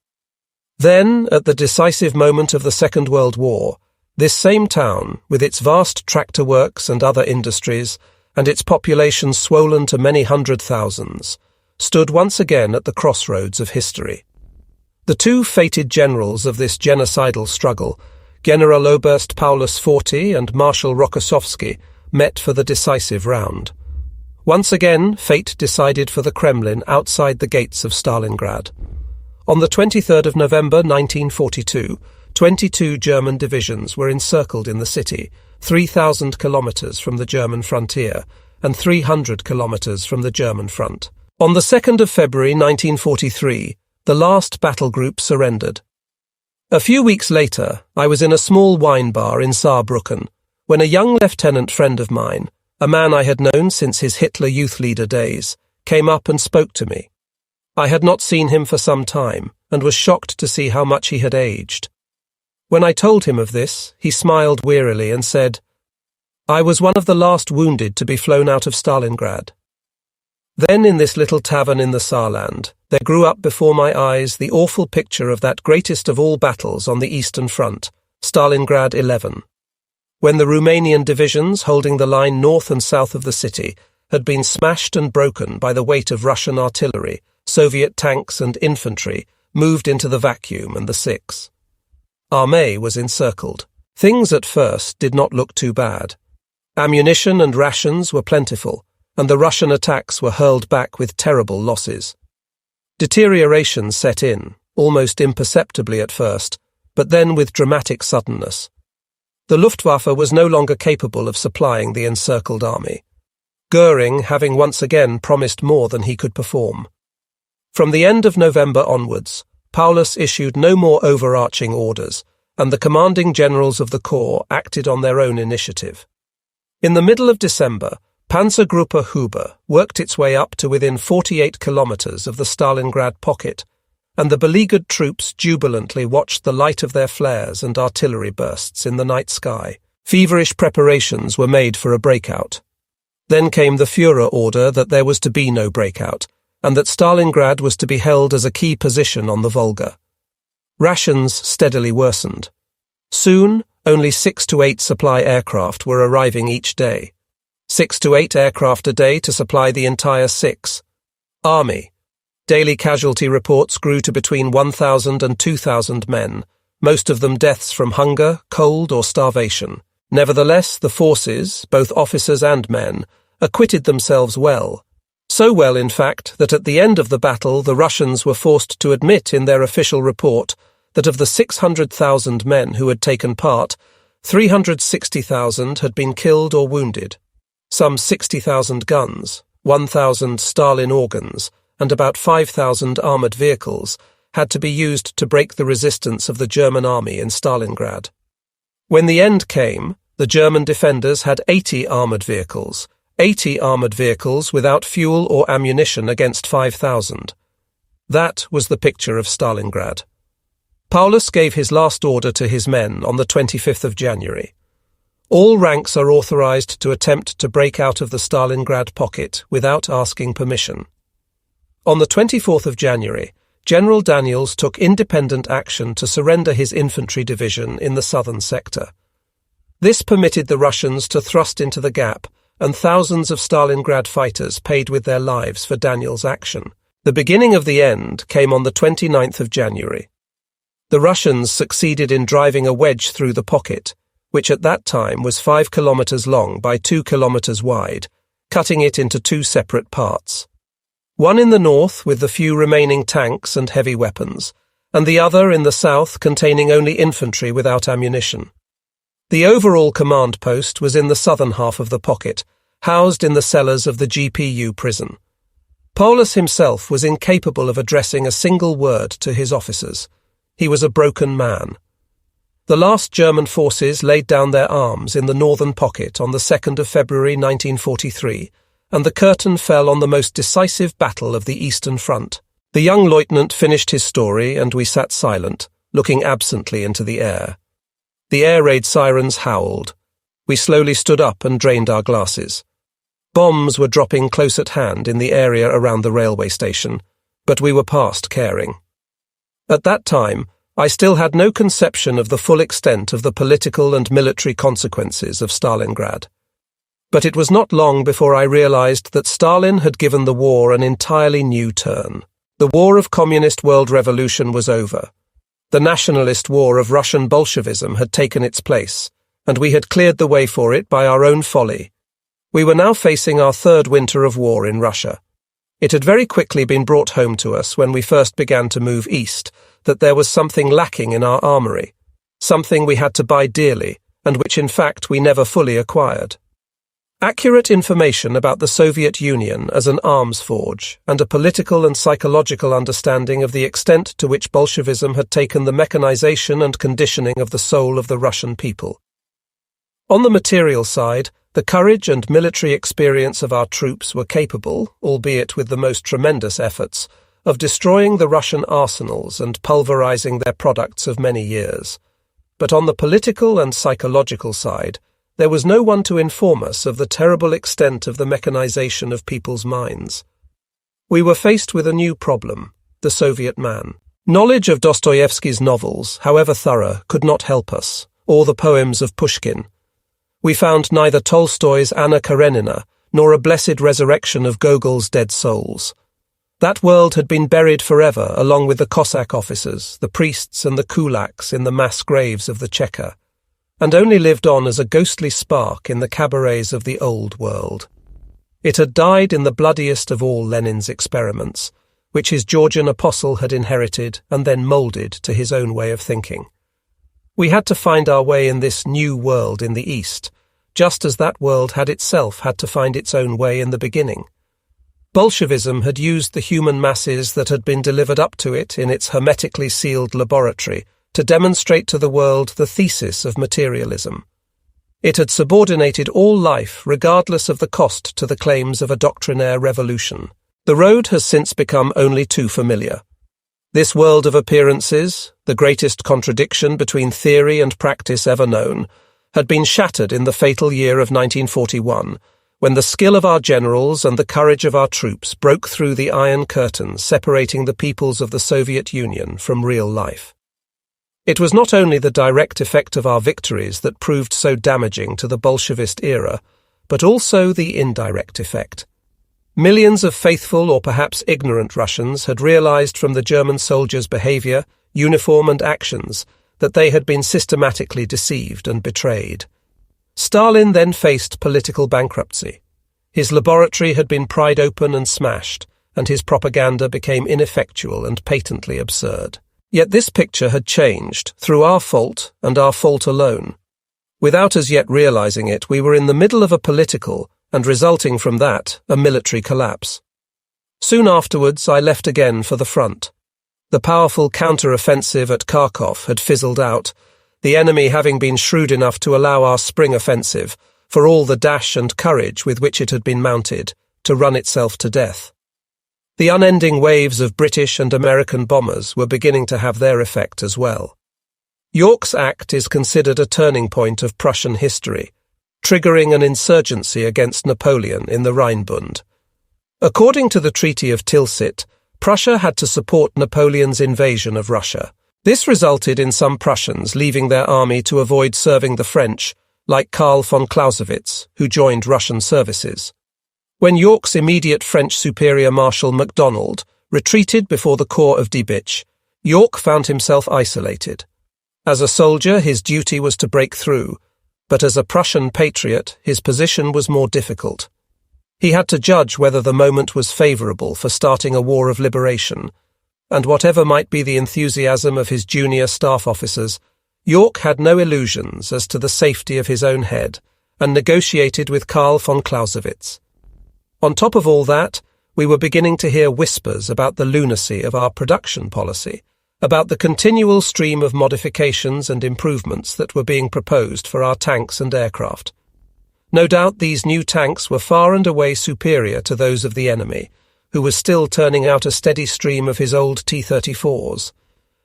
Then, at the decisive moment of the Second World War, this same town, with its vast tractor works and other industries, and its population swollen to many hundred thousands, stood once again at the crossroads of history. The two fated generals of this genocidal struggle, Generaloberst Paulus Forty and Marshal Rokossovsky, met for the decisive round. Once again, fate decided for the Kremlin outside the gates of Stalingrad. On the 23rd of November 1942, 22 German divisions were encircled in the city, 3,000 kilometers from the German frontier and 300 kilometers from the German front. On the 2nd of February 1943, the last battle group surrendered. A few weeks later, I was in a small wine bar in Saarbrücken when a young lieutenant friend of mine, a man I had known since his Hitler Youth Leader days, came up and spoke to me. I had not seen him for some time and was shocked to see how much he had aged. When I told him of this, he smiled wearily and said, "I was one of the last wounded to be flown out of Stalingrad." Then in this little tavern in the Saarland, there grew up before my eyes the awful picture of that greatest of all battles on the Eastern Front, Stalingrad 11. When the Romanian divisions holding the line north and south of the city had been smashed and broken by the weight of Russian artillery, Soviet tanks and infantry moved into the vacuum and the six. Armée was encircled. Things at first did not look too bad. Ammunition and rations were plentiful, and the Russian attacks were hurled back with terrible losses. Deterioration set in, almost imperceptibly at first, but then with dramatic suddenness. The Luftwaffe was no longer capable of supplying the encircled army, Goering having once again promised more than he could perform. From the end of November onwards, Paulus issued no more overarching orders, and the commanding generals of the corps acted on their own initiative. In the middle of December, Panzergruppe Huber worked its way up to within 48 kilometers of the Stalingrad pocket, and the beleaguered troops jubilantly watched the light of their flares and artillery bursts in the night sky. Feverish preparations were made for a breakout. Then came the Führer order that there was to be no breakout, and that Stalingrad was to be held as a key position on the Volga. Rations steadily worsened. Soon, only 6 to 8 supply aircraft were arriving each day. 6 to 8 aircraft a day to supply the entire 6. Army. Daily casualty reports grew to between 1,000 and 2,000 men, most of them deaths from hunger, cold, or starvation. Nevertheless, the forces, both officers and men, acquitted themselves well. So well, in fact, that at the end of the battle the Russians were forced to admit in their official report that of the 600,000 men who had taken part, 360,000 had been killed or wounded. Some 60,000 guns, 1,000 Stalin organs, and about 5,000 armoured vehicles had to be used to break the resistance of the German army in Stalingrad. When the end came, the German defenders had 80 armoured vehicles without fuel or ammunition against 5,000. That was the picture of Stalingrad. Paulus gave his last order to his men on the 25th of January. All ranks are authorized to attempt to break out of the Stalingrad pocket without asking permission. On the 24th of January, General Daniels took independent action to surrender his infantry division in the southern sector. This permitted the Russians to thrust into the gap, and thousands of Stalingrad fighters paid with their lives for Daniels' action. The beginning of the end came on the 29th of January. The Russians succeeded in driving a wedge through the pocket, which at that time was 5 kilometers long by 2 kilometers wide, cutting it into 2 separate parts. One in the north with the few remaining tanks and heavy weapons, and the other in the south containing only infantry without ammunition. The overall command post was in the southern half of the pocket, housed in the cellars of the GPU prison. Paulus himself was incapable of addressing a single word to his officers. He was a broken man. The last German forces laid down their arms in the northern pocket on the 2nd of February 1943, and the curtain fell on the most decisive battle of the Eastern Front. The young lieutenant finished his story, and we sat silent, looking absently into the air. The air raid sirens howled. We slowly stood up and drained our glasses. Bombs were dropping close at hand in the area around the railway station, but we were past caring. At that time, I still had no conception of the full extent of the political and military consequences of Stalingrad. But it was not long before I realized that Stalin had given the war an entirely new turn. The war of communist world revolution was over. The nationalist war of Russian Bolshevism had taken its place, and we had cleared the way for it by our own folly. We were now facing our third winter of war in Russia. It had very quickly been brought home to us when we first began to move east that there was something lacking in our armory, something we had to buy dearly, and which in fact we never fully acquired. Accurate information about the Soviet Union as an arms forge and a political and psychological understanding of the extent to which Bolshevism had taken the mechanization and conditioning of the soul of the Russian people. On the material side, the courage and military experience of our troops were capable, albeit with the most tremendous efforts, of destroying the Russian arsenals and pulverizing their products of many years. But on the political and psychological side, there was no one to inform us of the terrible extent of the mechanization of people's minds. We were faced with a new problem, the Soviet man. Knowledge of Dostoevsky's novels, however thorough, could not help us, or the poems of Pushkin. We found neither Tolstoy's Anna Karenina nor a blessed resurrection of Gogol's dead souls. That world had been buried forever along with the Cossack officers, the priests and the kulaks in the mass graves of the Cheka, and only lived on as a ghostly spark in the cabarets of the old world. It had died in the bloodiest of all Lenin's experiments, which his Georgian apostle had inherited and then moulded to his own way of thinking. We had to find our way in this new world in the East, just as that world had itself had to find its own way in the beginning. Bolshevism had used the human masses that had been delivered up to it in its hermetically sealed laboratory to demonstrate to the world the thesis of materialism. It had subordinated all life, regardless of the cost, to the claims of a doctrinaire revolution. The road has since become only too familiar. This world of appearances, the greatest contradiction between theory and practice ever known, had been shattered in the fatal year of 1941, when the skill of our generals and the courage of our troops broke through the Iron Curtain separating the peoples of the Soviet Union from real life. It was not only the direct effect of our victories that proved so damaging to the Bolshevist era, but also the indirect effect. Millions of faithful or perhaps ignorant Russians had realized from the German soldiers' behavior, uniform and actions that they had been systematically deceived and betrayed. Stalin then faced political bankruptcy. His laboratory had been pried open and smashed, and his propaganda became ineffectual and patently absurd. Yet this picture had changed, through our fault and our fault alone. Without as yet realizing it, we were in the middle of a political, and resulting from that, a military collapse. Soon afterwards, I left again for the front. The powerful counter-offensive at Kharkov had fizzled out, the enemy having been shrewd enough to allow our spring offensive, for all the dash and courage with which it had been mounted, to run itself to death. The unending waves of British and American bombers were beginning to have their effect as well. York's Act is considered a turning point of Prussian history, triggering an insurgency against Napoleon in the Rhinebund. According to the Treaty of Tilsit, Prussia had to support Napoleon's invasion of Russia. This resulted in some Prussians leaving their army to avoid serving the French, like Karl von Clausewitz, who joined Russian services. When York's immediate French superior Marshal MacDonald retreated before the corps of Diebitsch, York found himself isolated. As a soldier, his duty was to break through, but as a Prussian patriot, his position was more difficult. He had to judge whether the moment was favourable for starting a war of liberation, and whatever might be the enthusiasm of his junior staff officers, York had no illusions as to the safety of his own head, and negotiated with Karl von Clausewitz. On top of all that, we were beginning to hear whispers about the lunacy of our production policy, about the continual stream of modifications and improvements that were being proposed for our tanks and aircraft. No doubt these new tanks were far and away superior to those of the enemy, who was still turning out a steady stream of his old T-34s.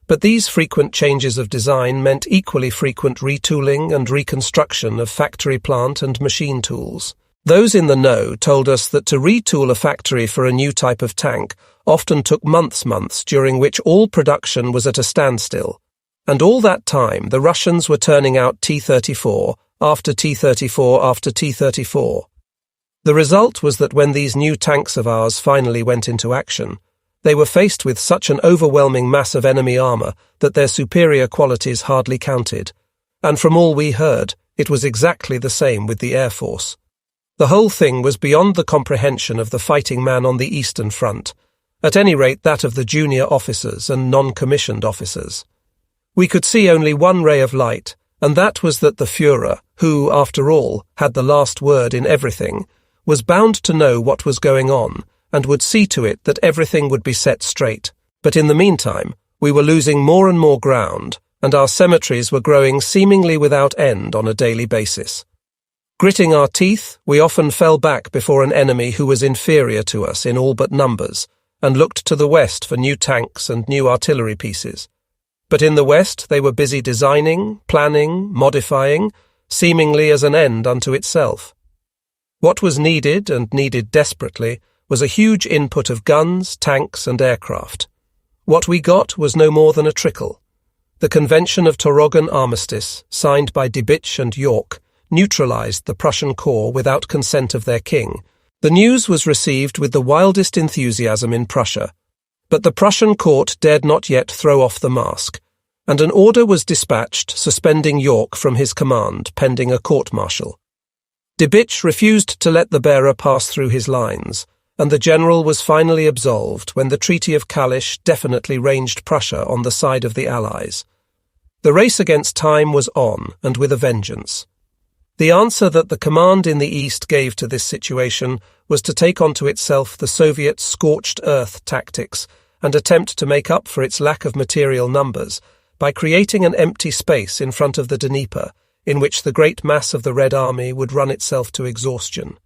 But these frequent changes of design meant equally frequent retooling and reconstruction of factory plant and machine tools. Those in the know told us that to retool a factory for a new type of tank often took months during which all production was at a standstill. And all that time, the Russians were turning out T-34 after T-34 after T-34. The result was that when these new tanks of ours finally went into action, they were faced with such an overwhelming mass of enemy armor that their superior qualities hardly counted. And from all we heard, it was exactly the same with the Air Force. The whole thing was beyond the comprehension of the fighting man on the Eastern Front, at any rate that of the junior officers and non-commissioned officers. We could see only one ray of light, and that was that the Führer, who, after all, had the last word in everything, was bound to know what was going on and would see to it that everything would be set straight. But in the meantime, we were losing more and more ground, and our cemeteries were growing seemingly without end on a daily basis. Gritting our teeth, we often fell back before an enemy who was inferior to us in all but numbers, and looked to the west for new tanks and new artillery pieces. But in the west they were busy designing, planning, modifying, seemingly as an end unto itself. What was needed, and needed desperately, was a huge input of guns, tanks, and aircraft. What we got was no more than a trickle. The Convention of Toroghan Armistice, signed by Diebitsch and York, neutralized the Prussian corps without consent of their king. The news was received with the wildest enthusiasm in Prussia, but the Prussian court dared not yet throw off the mask, and an order was dispatched suspending York from his command pending a court-martial. Diebitsch refused to let the bearer pass through his lines, and the general was finally absolved when the Treaty of Kalisz definitely ranged Prussia on the side of the Allies. The race against time was on, and with a vengeance. The answer that the command in the East gave to this situation was to take onto itself the Soviet scorched earth tactics and attempt to make up for its lack of material numbers by creating an empty space in front of the Dnieper in which the great mass of the Red Army would run itself to exhaustion.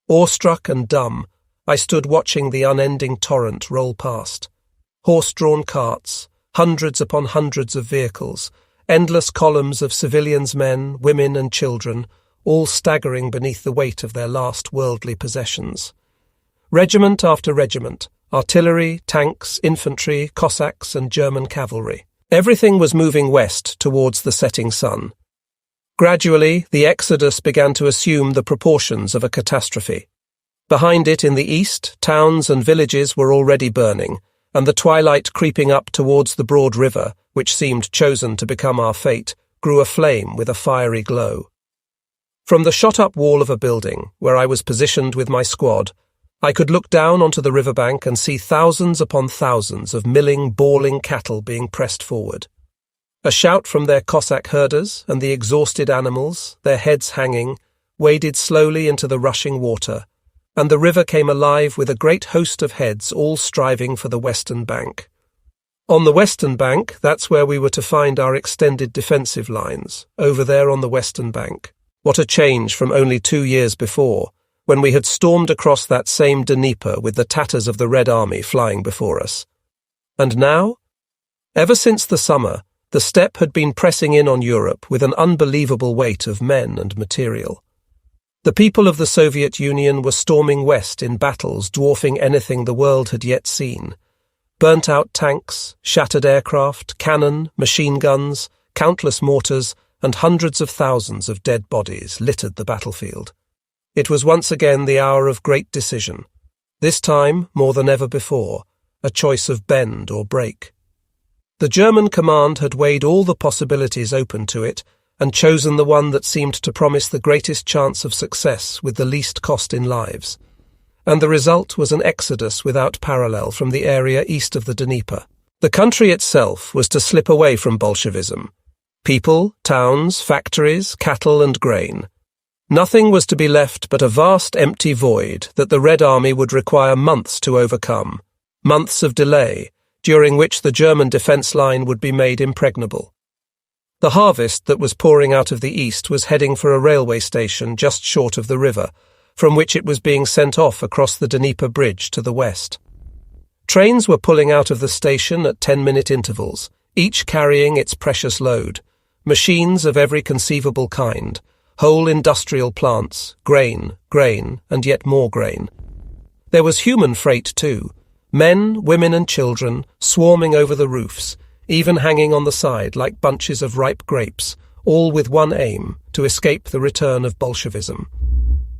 Awestruck and dumb, I stood watching the unending torrent roll past. Horse-drawn carts, hundreds upon hundreds of vehicles, endless columns of civilians, men, women and children, all staggering beneath the weight of their last worldly possessions. Regiment after regiment, artillery, tanks, infantry, Cossacks and German cavalry. Everything was moving west towards the setting sun. Gradually, the exodus began to assume the proportions of a catastrophe. Behind it in the east, towns and villages were already burning, and the twilight creeping up towards the broad river, which seemed chosen to become our fate, grew aflame with a fiery glow. From the shot-up wall of a building, where I was positioned with my squad, I could look down onto the riverbank and see thousands upon thousands of milling, bawling cattle being pressed forward. A shout from their Cossack herders, and the exhausted animals, their heads hanging, waded slowly into the rushing water, and the river came alive with a great host of heads all striving for the western bank. On the western bank, that's where we were to find our extended defensive lines, over there on the western bank. What a change from only 2 years before, when we had stormed across that same Dnieper with the tatters of the Red Army flying before us. And now? Ever since the summer, the steppe had been pressing in on Europe with an unbelievable weight of men and material. The people of the Soviet Union were storming west in battles dwarfing anything the world had yet seen. Burnt-out tanks, shattered aircraft, cannon, machine guns, countless mortars, and hundreds of thousands of dead bodies littered the battlefield. It was once again the hour of great decision. This time, more than ever before, a choice of bend or break. The German command had weighed all the possibilities open to it and chosen the one that seemed to promise the greatest chance of success with the least cost in lives. And the result was an exodus without parallel from the area east of the Dnieper. The country itself was to slip away from Bolshevism. People, towns, factories, cattle and grain. Nothing was to be left but a vast empty void that the Red Army would require months to overcome, months of delay, during which the German defence line would be made impregnable. The harvest that was pouring out of the east was heading for a railway station just short of the river, from which it was being sent off across the Dnieper Bridge to the west. Trains were pulling out of the station at 10-minute intervals, each carrying its precious load, machines of every conceivable kind, whole industrial plants, grain, and yet more grain. There was human freight too, men, women and children swarming over the roofs, even hanging on the side like bunches of ripe grapes, all with one aim, to escape the return of Bolshevism.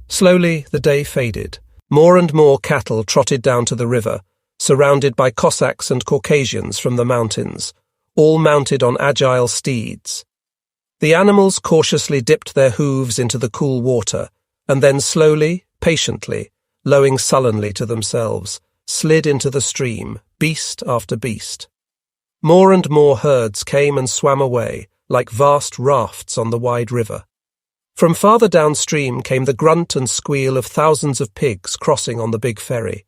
Slowly the day faded. More and more cattle trotted down to the river, surrounded by Cossacks and Caucasians from the mountains, all mounted on agile steeds. The animals cautiously dipped their hooves into the cool water, and then slowly, patiently, lowing sullenly to themselves, slid into the stream, beast after beast. More and more herds came and swam away, like vast rafts on the wide river. From farther downstream came the grunt and squeal of thousands of pigs crossing on the big ferry.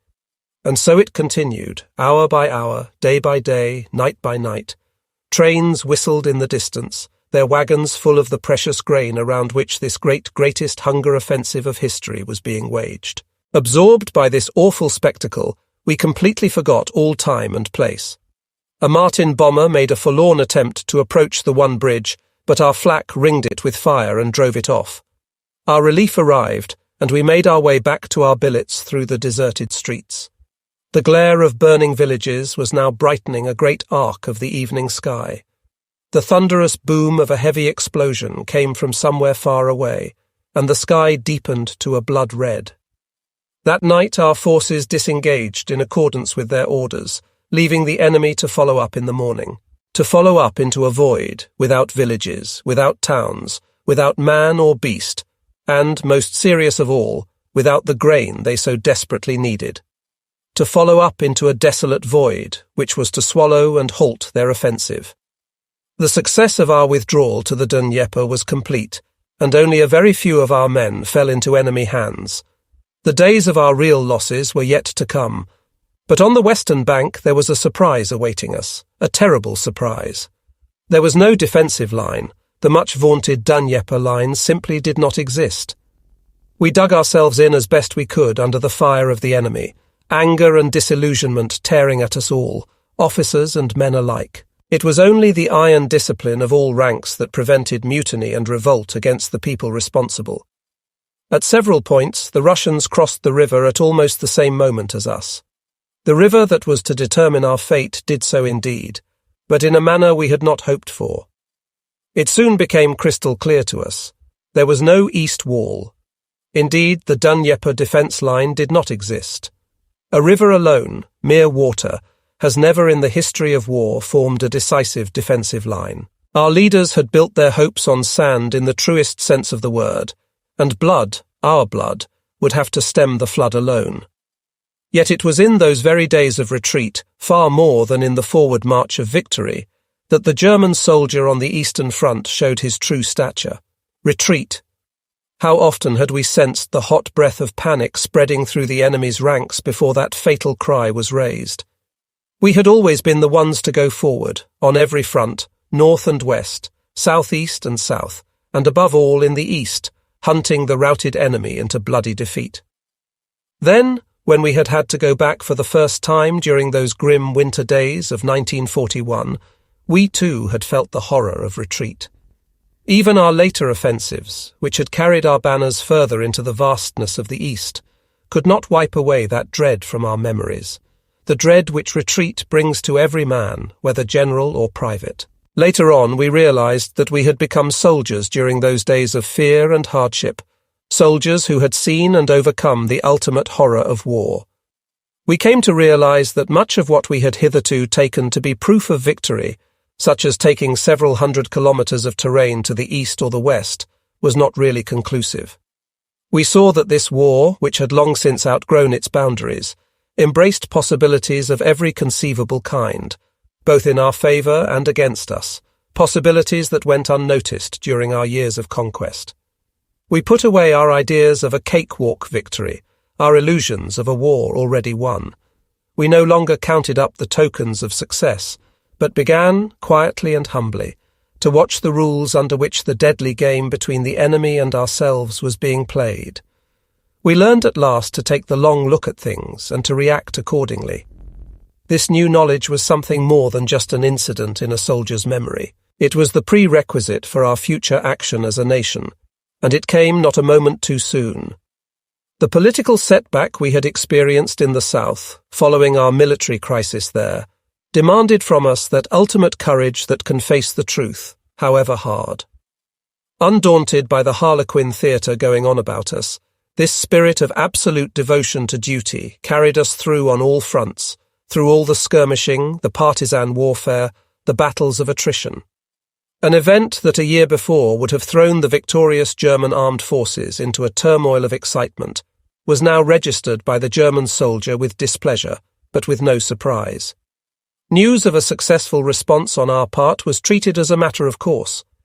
And so it continued, hour by hour, day by day, night by night. Trains whistled in the distance, their wagons full of the precious grain around which this greatest hunger offensive of history was being waged. Absorbed by this awful spectacle, we completely forgot all time and place. A Martin bomber made a forlorn attempt to approach the one bridge, but our flak ringed it with fire and drove it off. Our relief arrived, and we made our way back to our billets through the deserted streets. The glare of burning villages was now brightening a great arc of the evening sky. The thunderous boom of a heavy explosion came from somewhere far away, and the sky deepened to a blood red. That night our forces disengaged in accordance with their orders, leaving the enemy to follow up in the morning. To follow up into a void, without villages, without towns, without man or beast, and, most serious of all, without the grain they so desperately needed. To follow up into a desolate void, which was to swallow and halt their offensive. The success of our withdrawal to the Dnieper was complete, and only a very few of our men fell into enemy hands. The days of our real losses were yet to come, but on the western bank there was a surprise awaiting us, a terrible surprise. There was no defensive line. The much-vaunted Dnieper line simply did not exist. We dug ourselves in as best we could under the fire of the enemy, anger and disillusionment tearing at us all, officers and men alike. It was only the iron discipline of all ranks that prevented mutiny and revolt against the people responsible. At several points, the Russians crossed the river at almost the same moment as us. The river that was to determine our fate did so indeed, but in a manner we had not hoped for. It soon became crystal clear to us. There was no east wall. Indeed, the Dnieper defence line did not exist. A river alone, mere water, has never in the history of war formed a decisive defensive line. Our leaders had built their hopes on sand in the truest sense of the word, and blood, our blood, would have to stem the flood alone. Yet it was in those very days of retreat, far more than in the forward march of victory, that the German soldier on the Eastern Front showed his true stature. Retreat. How often had we sensed the hot breath of panic spreading through the enemy's ranks before that fatal cry was raised. We had always been the ones to go forward, on every front, north and west, southeast and south, and above all in the east, hunting the routed enemy into bloody defeat. Then, when we had had to go back for the first time during those grim winter days of 1941, we too had felt the horror of retreat. Even our later offensives, which had carried our banners further into the vastness of the East, could not wipe away that dread from our memories, the dread which retreat brings to every man, whether general or private. Later on, we realized that we had become soldiers during those days of fear and hardship, soldiers who had seen and overcome the ultimate horror of war. We came to realize that much of what we had hitherto taken to be proof of victory, such as taking several 100 kilometers of terrain to the east or the west, was not really conclusive. We saw that this war, which had long since outgrown its boundaries, embraced possibilities of every conceivable kind, both in our favor and against us, possibilities that went unnoticed during our years of conquest. We put away our ideas of a cakewalk victory, our illusions of a war already won. We no longer counted up the tokens of success, but began, quietly and humbly, to watch the rules under which the deadly game between the enemy and ourselves was being played. We learned at last to take the long look at things and to react accordingly. This new knowledge was something more than just an incident in a soldier's memory. It was the prerequisite for our future action as a nation. and it came not a moment too soon. The political setback we had experienced in the South, following our military crisis there, demanded from us that ultimate courage that can face the truth, however hard. Undaunted by the Harlequin theatre going on about us, this spirit of absolute devotion to duty carried us through on all fronts, through all the skirmishing, the partisan warfare, the battles of attrition. An event that a year before would have thrown the victorious German armed forces into a turmoil of excitement was now registered by the German soldier with displeasure, but with no surprise. News of a successful response on our part was treated as a matter of course,